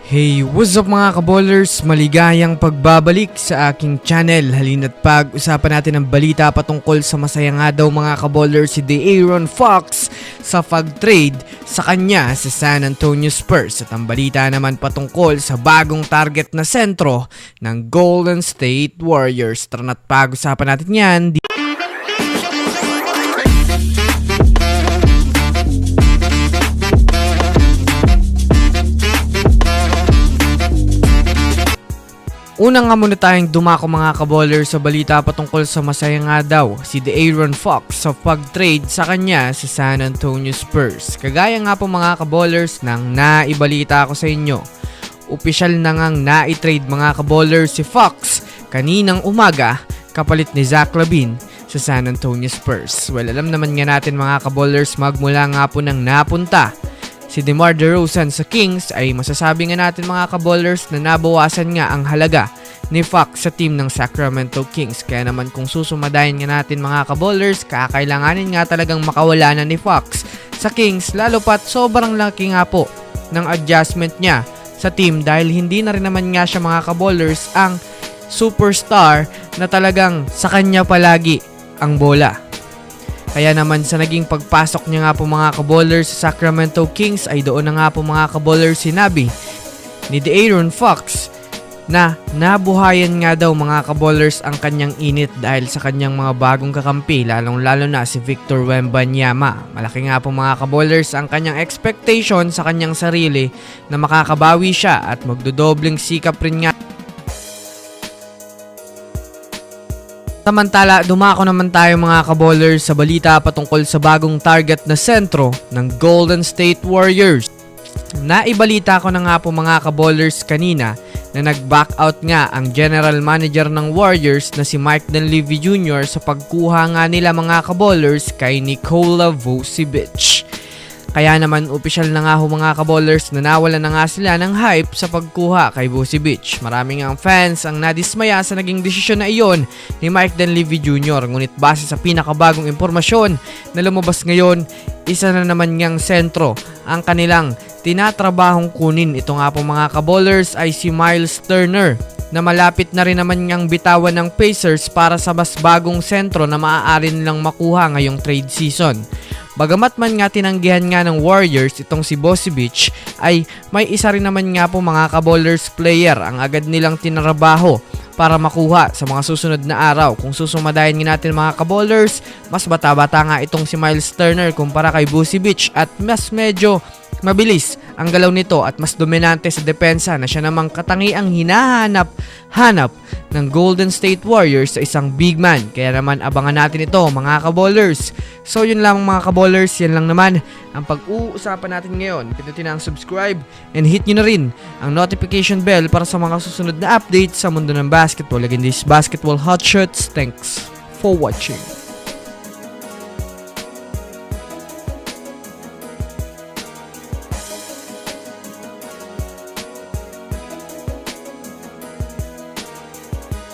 Hey, what's up mga kaballers? Maligayang pagbabalik sa aking channel. Halina't pag-usapan natin ang balita patungkol sa masaya nga daw mga kaballers si De'Aaron Fox sa pag-trade sa kanya sa San Antonio Spurs. At ang balita naman patungkol sa bagong target na sentro ng Golden State Warriors. Tara na't pag-usapan natin yan. Una nga muna tayong dumako mga kaballers sa balita patungkol sa masaya nga daw si De'Aaron Fox sa pag-trade sa kanya sa San Antonio Spurs. Kagaya nga po mga kaballers nang naibalita ko sa inyo, opisyal na ngang na-trade mga kaballers si Fox kaninang umaga kapalit ni Zach LaVine sa San Antonio Spurs. Well, alam naman nga natin mga kaballers magmula nga po nang napunta si DeMar DeRozan sa Kings ay masasabi nga natin mga kaballers na nabawasan nga ang halaga ni Fox sa team ng Sacramento Kings. Kaya naman kung susumadayin nga natin mga kaballers, kakailanganin nga talagang makawala na ni Fox sa Kings, lalo pat sobrang laki nga po ng adjustment niya sa team dahil hindi na rin naman nga siya mga kaballers ang superstar na talagang sa kanya palagi ang bola. Kaya naman sa naging pagpasok niya nga po mga kaballers sa Sacramento Kings ay doon na nga po mga kaballers sinabi ni De'Aaron Fox na nabuhayan nga daw mga kaballers ang kanyang init dahil sa kanyang mga bagong kakampi, lalong-lalo na si Victor Wembanyama. Malaki nga po mga kaballers ang kanyang expectation sa kanyang sarili na makakabawi siya at magdodobling sikap rin nga. Samantala, dumako naman tayo mga kaballers sa balita patungkol sa bagong target na sentro ng Golden State Warriors. Naibalita ko na nga po mga kaballers kanina na nag-back out nga ang general manager ng Warriors na si Mike Dunleavy Jr. sa pagkuha nga nila mga kaballers kay Nikola Vucevic. Kaya naman opisyal na nga ho mga kaballers na nawala na nga sila ng hype sa pagkuha kay Vucevic. Maraming ang fans ang nadismaya sa naging desisyon na iyon ni Mike Dunleavy Jr. Ngunit base sa pinakabagong impormasyon na lumabas ngayon, isa na naman ngang sentro ang kanilang tinatrabahong kunin. Ito nga po mga kaballers ay si Miles Turner na malapit na rin naman ngang bitawan ng Pacers para sa mas bagong sentro na maaari nilang makuha ngayong trade season. Bagamat man nga tinanggihan nga ng Warriors itong si Vucevic, ay may isa rin naman nga po mga kaballers player ang agad nilang tinrabaho para makuha sa mga susunod na araw. Kung susumadayin nga natin mga kaballers, mas bata-bata nga itong si Miles Turner kumpara kay Vucevic at mas medyo mabilis ang galaw nito at mas dominante sa depensa na siya namang katangiang hinahanap ng Golden State Warriors sa isang big man. Kaya naman abangan natin ito mga kaballers. So yun lang mga kaballers, yan lang naman ang pag-uusapan natin ngayon. Pindutin na ang subscribe and hit nyo na rin ang notification bell para sa mga susunod na updates sa mundo ng basketball. Again, this Basketball Hotshots. Thanks for watching.